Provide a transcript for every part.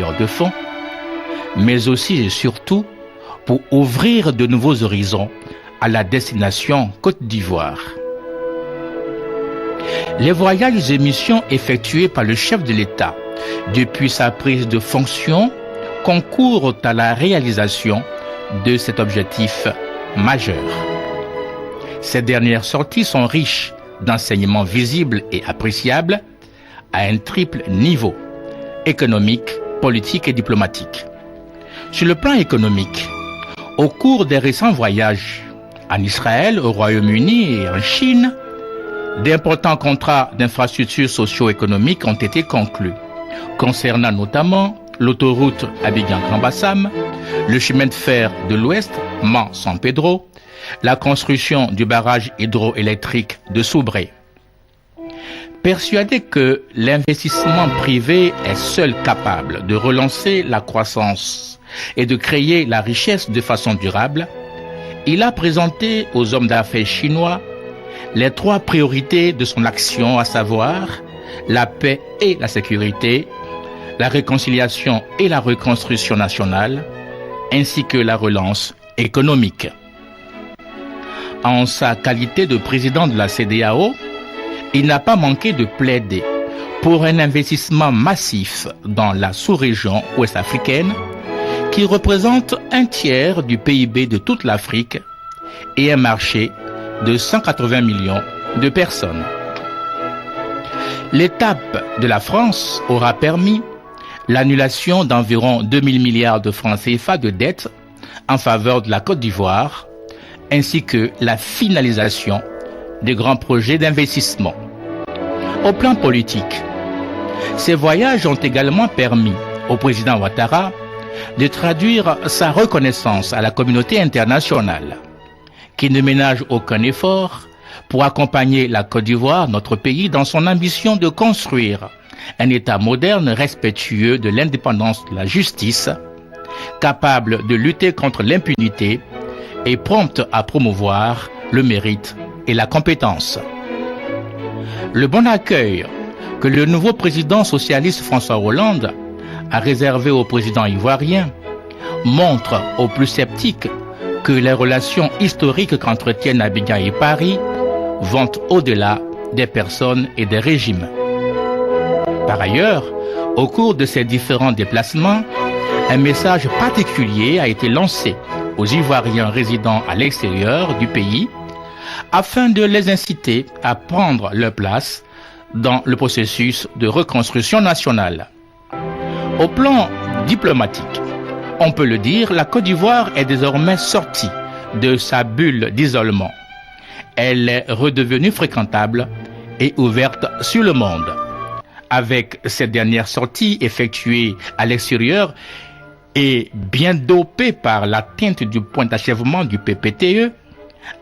bailleurs de fonds, mais aussi et surtout pour ouvrir de nouveaux horizons à la destination Côte d'Ivoire. Les voyages et missions effectués par le chef de l'État depuis sa prise de fonction concourent à la réalisation de cet objectif majeur. Ces dernières sorties sont riches d'enseignements visibles et appréciables à un triple niveau, économique, politique et diplomatique. Sur le plan économique, au cours des récents voyages en Israël, au Royaume-Uni et en Chine, d'importants contrats d'infrastructures socio-économiques ont été conclus, concernant notamment l'autoroute Abidjan-Grand Bassam, le chemin de fer de l'Ouest, Mans-San Pedro, la construction du barrage hydroélectrique de Soubré. Persuadé que l'investissement privé est seul capable de relancer la croissance et de créer la richesse de façon durable, il a présenté aux hommes d'affaires chinois les 3 priorités de son action, à savoir la paix et la sécurité, la réconciliation et la reconstruction nationale, ainsi que la relance économique. En sa qualité de président de la CEDEAO, il n'a pas manqué de plaider pour un investissement massif dans la sous-région ouest-africaine qui représente un tiers du PIB de toute l'Afrique et un marché de 180 millions de personnes. L'étape de la France aura permis l'annulation d'environ 2000 milliards de francs CFA de dettes en faveur de la Côte d'Ivoire, ainsi que la finalisation des grands projets d'investissement. Au plan politique, ces voyages ont également permis au président Ouattara de traduire sa reconnaissance à la communauté internationale, qui ne ménage aucun effort pour accompagner la Côte d'Ivoire, notre pays, dans son ambition de construire un État moderne respectueux de l'indépendance de la justice, capable de lutter contre l'impunité et prompte à promouvoir le mérite et la compétence. Le bon accueil que le nouveau président socialiste François Hollande a réservé au président ivoirien montre aux plus sceptiques que les relations historiques qu'entretiennent Abidjan et Paris vont au-delà des personnes et des régimes. Par ailleurs, au cours de ces différents déplacements, un message particulier a été lancé aux Ivoiriens résidant à l'extérieur du pays afin de les inciter à prendre leur place dans le processus de reconstruction nationale. Au plan diplomatique, on peut le dire, la Côte d'Ivoire est désormais sortie de sa bulle d'isolement. Elle est redevenue fréquentable et ouverte sur le monde. Avec cette dernière sortie effectuée à l'extérieur et bien dopée par l'atteinte du point d'achèvement du PPTE,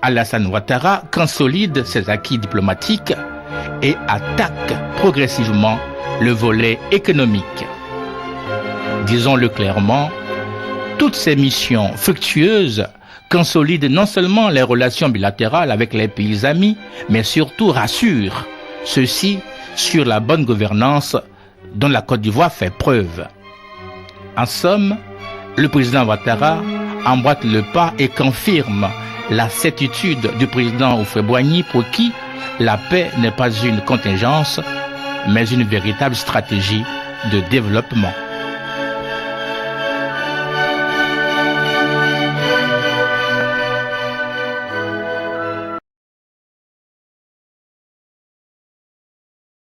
Alassane Ouattara consolide ses acquis diplomatiques et attaque progressivement le volet économique. Disons-le clairement, toutes ces missions fructueuses consolident non seulement les relations bilatérales avec les pays amis, mais surtout rassurent ceux-ci sur la bonne gouvernance dont la Côte d'Ivoire fait preuve. En somme, le président Ouattara emboîte le pas et confirme la certitude du président Houphouët-Boigny pour qui la paix n'est pas une contingence, mais une véritable stratégie de développement.